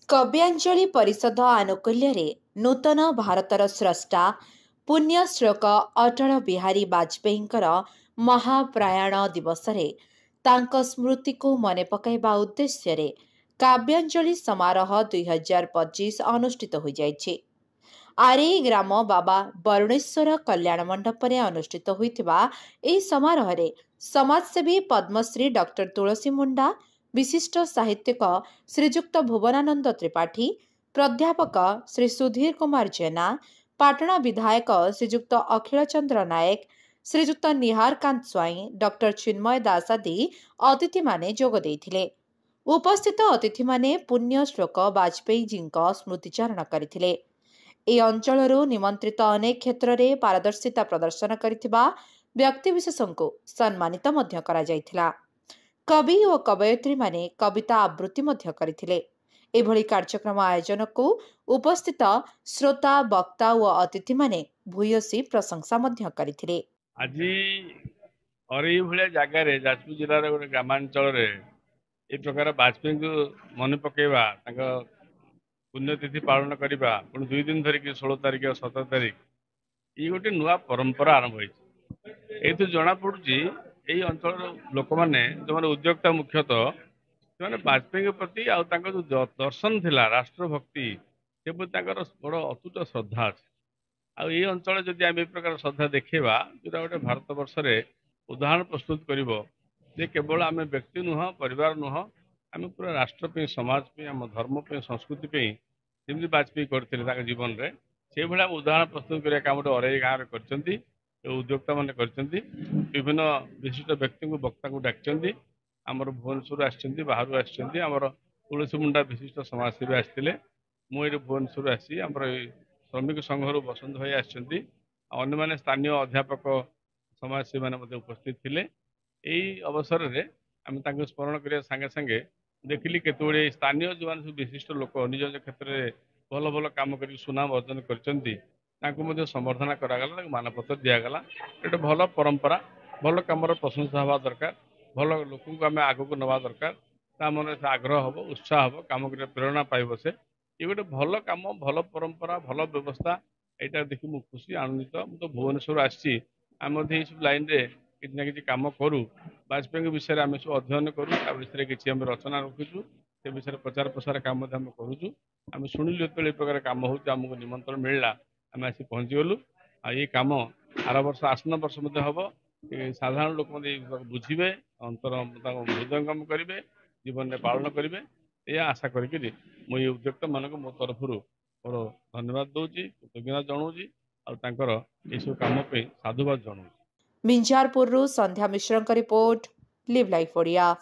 काव्यांजलि परिषद आनुकूल्य नूतन भारतर स्रष्टा पुण्यश्लोक अटल बिहारी वाजपेयी महाप्रयाण दिवस स्मृति को मन पकाइबा उद्देश्य काव्यांजलि समारोह 2025 अनुष्ठित हो जाइछि। आरई ग्राम बाबा वरुणेश्वर कल्याण मंडप अनुष्ठित होइतिबा एही समारोह रे समाजसेवी पद्मश्री डॉक्टर तुलसी मुंडा, विशिष्ट साहित्यिक श्रीजुक्त भुवनानंद त्रिपाठी, प्राध्यापक श्री सुधीर कुमार जेना, पाटणा विधायक श्रीजुक्त अखिल चंद्र नायक, श्रीजुक्त निहार कांत स्वाई, डॉक्टर चिन्मय दास आदि अतिथि माने जोग देइथिले। उपस्थित अतिथि माने पुण्य श्लोक वाजपेयी जी स्मृतिचारण करथिले। ए अंचलरू निमंत्रित अनेक क्षेत्र में पारदर्शिता प्रदर्शन करिथिबा व्यक्तिविशेषों को सम्मानित मध्य करा जायथिला। कवि और कवयित्री माने कविता आवृत्ति मध्य करिथिले। एभली कार्यक्रम आयोजन को उपस्थित श्रोता, वक्ता और अतिथि माने भूयसी प्रशंसा मध्य करिथिले। आज अरई भलिया जगार जाजपुर जिलार गोटे ग्रामांचल ए प्रकार वाजपेयी को मन पकेवा पुण्यतिथि पालन करवा पुणी 2 दिन धरिक 16 तारिख और 17 तारिख ये गोटे नुआ परंपरा आरंभ हो जना पड़ी। यही अंचल लोक मैंने जो उद्योक्ता मुख्यतः से वाजपेयी प्रति जो दर्शन थिला राष्ट्रभक्ति से बड़ अतुट श्रद्धा अच्छे। आई अंचल जदि आम प्रकार श्रद्धा देखा जो गोटे भारत वर्ष उदाहरण प्रस्तुत कर केवल आम व्यक्ति नुह परिवार नुह आम पूरा राष्ट्र पे समाज पे आम धर्म पे संस्कृति पे जमी वाजपेयी करते जीवन में से भाया उदाहरण प्रस्तुत करने काम अरई गाँव में उद्योक्ता मैंने विभिन्न विशिष्ट व्यक्ति को वक्ता को डाक आमर भुवनेश्वर आमर आमर तुलसी मुंडा विशिष्ट समाजसेवी आसते मुझे भुवनेश्वर आसी आमर श्रमिक संघर बसंत भाई आने स्थानीय अध्यापक समाजसेवी मैंने उपस्थित थे। यही अवसर में आम स्मरण करने सांगे सांगे देखिली केतुए स्थानीय जो सब विशिष्ट लोक निज निज क्षेत्र में भल भल कम कर सुनाम अर्जन कर संबर्धना करागला, मानपत्र दिगला। गोटे भल परंपरा भल कम प्रशंसा हवा दरकार, भल लोक को आम आग को नवा दरकार, ता मन से आग्रह हम उत्साह हम कम कर प्रेरणा पाइब से ये गोटे भल कम भल परंपरा भल व्यवस्था यहाँ देखिए मुझे खुशी आनंदित। मुझे भुवनेश्वर आसी सब लाइन रे किसी ना कि कम करूँ वाजपेयी विषय आम सब अध्ययन करूँ विषय किसी आम रचना रखीचु से विषय प्रचार प्रसार काम करुचु। आम शुणिलु जो प्रकार कम होमको निमंत्रण मिलला आम आसी पहुँचीगलु। ये कम आर वर्ष आसन वर्ष हम साधारण लोक बुझे अंतर हृदयंगम करेंगे जीवन में पालन करेंगे यह आशा करी मुझे उद्योक्ता मान मो तरफ मोर धन्यवाद दूसरी कृतज्ञता जनाऊँगी और सब कम साधुवाद जनाऊँ। मिंजारपुर संध्या मिश्र रिपोर्ट, लिव लाइफ ओडिया।